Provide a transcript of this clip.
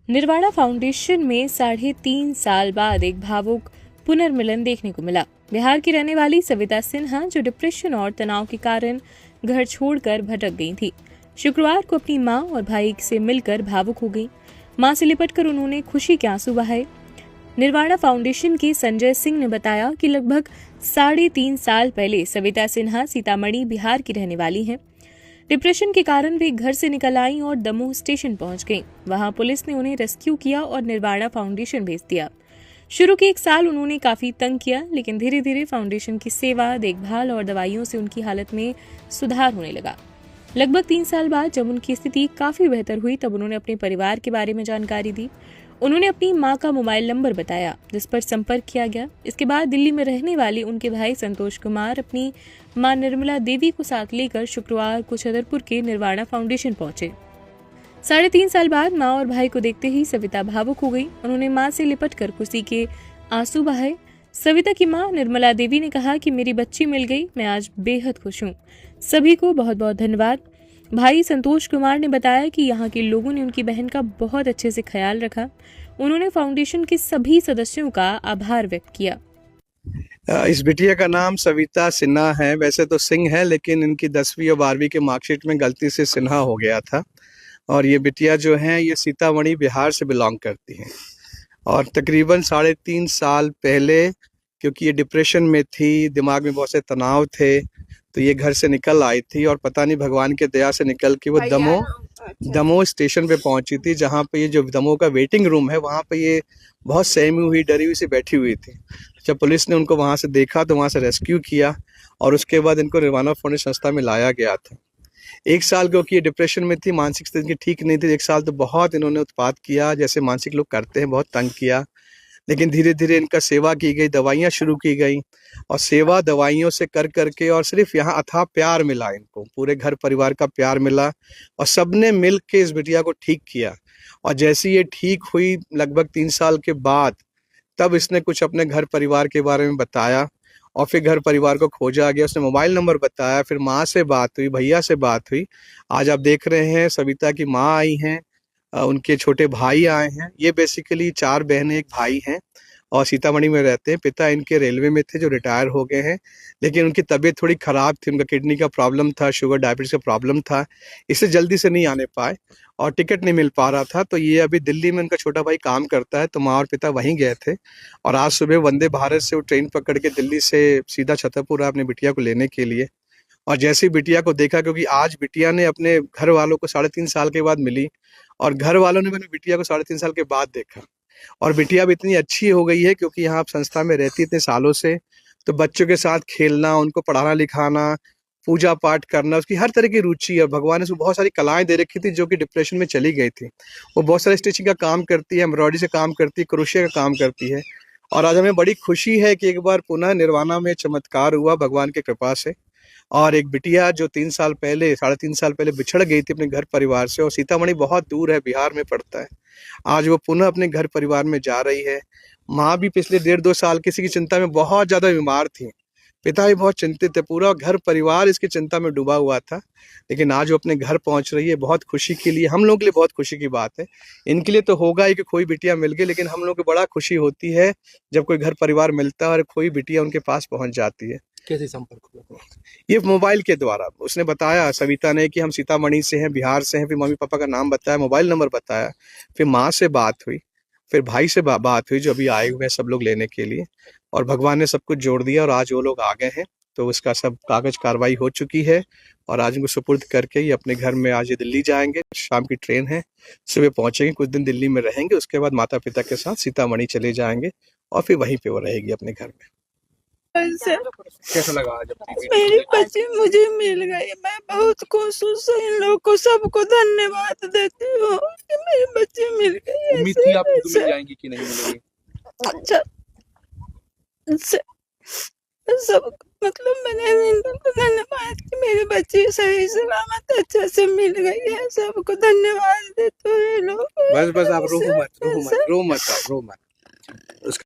Nirvana foundation में 3.5 साल बाद एक भावुक पुनर्मिलन देखने को मिला। बिहार की रहने वाली सविता सिन्हा, जो डिप्रेशन और तनाव के कारण घर छोड़कर भटक गई थी, शुक्रवार को अपनी मां और भाई से मिलकर भावुक हो गई। मां से लिपटकर उन्होंने खुशी के आंसू बहाए। निर्वाणा फाउंडेशन के संजय सिंह ने बताया कि लगभग 3.5 साल पहले सविता सिन्हा सीतामढ़ी, बिहार की रहने वाली हैं। डिप्रेशन के कारण वे घर से निकल आईं और दमोह स्टेशन पहुंच गईं। वहां पुलिस ने उन्हें रेस्क्यू किया और निर्वाणा फाउंडेशन भेज दिया। शुरू के 1 साल उन्होंने काफी तंग किया, लेकिन धीरे धीरे फाउंडेशन की सेवा, देखभाल और दवाइयों से उनकी हालत में सुधार होने लगा। लगभग 3 साल बाद जब उनकी स्थिति काफी बेहतर हुई, तब उन्होंने अपने परिवार के बारे में जानकारी दी। उन्होंने अपनी मां का मोबाइल नंबर बताया, जिस पर संपर्क किया गया। इसके बाद दिल्ली में रहने वाले उनके भाई संतोष कुमार अपनी मां निर्मला देवी को साथ लेकर शुक्रवार को छतरपुर के निर्वाणा फाउंडेशन पहुंचे। 3.5 साल बाद मां और भाई को देखते ही सविता भावुक हो गई। उन्होंने मां से लिपटकर खुशी के आंसू बहाए। सविता की मां निर्मला देवी ने कहा कि मेरी बच्ची मिल गई, मैं आज बेहद खुश हूँ। सभी को बहुत बहुत धन्यवाद। भाई संतोष कुमार ने बताया कि यहाँ के लोगों ने उनकी बहन का बहुत अच्छे से ख्याल रखा। उन्होंने फाउंडेशन के सभी सदस्यों का आभार व्यक्त किया। इस बिटिया का नाम सविता सिन्हा है। वैसे तो सिंह है, लेकिन इनकी 10वीं और 12वीं के मार्कशीट में गलती से सिन्हा हो गया था। और ये बिटिया जो है, ये सीतामढ़ी, बिहार से बिलोंग करती हैं। और तकरीबन 3.5 साल पहले, क्योंकि ये डिप्रेशन में थी, दिमाग में बहुत से तनाव थे, तो ये घर से निकल आई थी। और पता नहीं भगवान के दया से निकल के वो दमोह स्टेशन पे पहुंची थी, जहाँ पे ये जो दमोह का वेटिंग रूम है, वहाँ पे ये बहुत सहमी हुई, डरी हुई सी बैठी हुई थी। जब पुलिस ने उनको वहाँ से देखा तो वहाँ से रेस्क्यू किया और उसके बाद इनको निर्वाणा फाउंडेशन संस्था में लाया गया था। 1 साल क्योंकि ये डिप्रेशन में थी, मानसिक स्थिति इनकी ठीक नहीं थी। 1 साल तो बहुत इन्होंने उत्पात किया, जैसे मानसिक लोग करते हैं, बहुत तंग किया। लेकिन धीरे धीरे इनका सेवा की गई, दवाइयाँ शुरू की गई और सेवा दवाइयों से कर करके, और सिर्फ यहाँ अथाह प्यार मिला इनको, पूरे घर परिवार का प्यार मिला और सबने मिल के इस बिटिया को ठीक किया। और जैसे ये ठीक हुई लगभग 3 साल के बाद, तब इसने कुछ अपने घर परिवार के बारे में बताया और फिर घर परिवार को खोजा गया। उसने मोबाइल नंबर बताया, फिर माँ से बात हुई, भैया से बात हुई। आज आप देख रहे हैं सविता की माँ आई हैं, उनके छोटे भाई आए हैं। ये बेसिकली 4 बहनें, 1 भाई हैं और सीतामढ़ी में रहते हैं। पिता इनके रेलवे में थे, जो रिटायर हो गए हैं, लेकिन उनकी तबीयत थोड़ी खराब थी। उनका किडनी का प्रॉब्लम था, शुगर डायबिटीज का प्रॉब्लम था, इससे जल्दी से नहीं आने पाए और टिकट नहीं मिल पा रहा था। तो ये अभी दिल्ली में उनका छोटा भाई काम करता है, तो माँ और पिता वहीं गए थे। और आज सुबह वंदे भारत से वो ट्रेन पकड़ के दिल्ली से सीधा छतरपुर आए अपनी बिटिया को लेने के लिए। और जैसे ही बिटिया को देखा, क्योंकि आज बिटिया ने अपने घर वालों को 3.5 साल के बाद मिली और घर वालों ने मैंने बिटिया को 3.5 साल के बाद देखा। और बिटिया भी इतनी अच्छी हो गई है, क्योंकि यहाँ आप संस्था में रहती इतने सालों से, तो बच्चों के साथ खेलना, उनको पढ़ाना लिखाना, पूजा पाठ करना, उसकी हर तरह की रुचि है। भगवान ने उसको बहुत सारी कलाएं दे रखी थी, जो कि डिप्रेशन में चली गई थी। वो बहुत सारे स्टिचिंग का काम करती है, एम्ब्रॉयडरी से काम करती है, क्रोशिया का काम करती है। और आज हमें बड़ी खुशी है कि एक बार पुनः निर्वाणा में चमत्कार हुआ भगवान की कृपा से। और एक बिटिया जो 3 साल पहले, 3.5 साल पहले बिछड़ गई थी अपने घर परिवार से, और सीतामढ़ी बहुत दूर है, बिहार में पड़ता है, आज वो पुनः अपने घर परिवार में जा रही है। माँ भी पिछले 1.5-2 साल किसी की चिंता में बहुत ज्यादा बीमार थी, पिता भी बहुत चिंतित थे, पूरा घर परिवार इसकी चिंता में डूबा हुआ था। लेकिन आज वो अपने घर पहुंच रही है, बहुत खुशी के लिए, हम लोग के लिए बहुत खुशी की बात है। इनके लिए तो होगा ही कि कोई बिटिया मिल गई, लेकिन हम लोग को बड़ा खुशी होती है जब कोई घर परिवार मिलता है और कोई बिटिया उनके पास पहुंच जाती है। कैसे संपर्क हुआ? ये मोबाइल के द्वारा उसने बताया, सविता ने, कि हम सीतामढ़ी से हैं, बिहार से हैं। फिर मम्मी पापा का नाम बताया, मोबाइल नंबर बताया, फिर माँ से बात हुई, फिर भाई से बात हुई, जो अभी आए हुए हैं सब लोग लेने के लिए। और भगवान ने सब कुछ जोड़ दिया और आज वो लोग आ गए हैं। तो उसका सब कागज कार्रवाई हो चुकी है और आज उनको सुपुर्द करके ये अपने घर में, आज ये दिल्ली जाएंगे। शाम की ट्रेन है, सुबह पहुंचेंगे, कुछ दिन दिल्ली में रहेंगे, उसके बाद माता पिता के साथ सीतामढ़ी चले जाएंगे और फिर वहीं पे वो रहेगी अपने घर में। कैसा लगा आज मेरी बच्ची मुझे मिल गई, मैं बहुत खुश हूँ। इन लोगों को सबको धन्यवाद देती हूँ कि मेरी बच्ची मिल गई। उम्मीद थी आपको मिल जाएंगी कि नहीं मिलेगी? अच्छा, सब मतलब मैंने इन लोगों को धन्यवाद कि मेरी बच्ची सही सलामत अच्छे से मिल गई है। सबको धन्यवाद देते हुए लोग। बस आप रो मत, रो मत, रो मत, रो मत।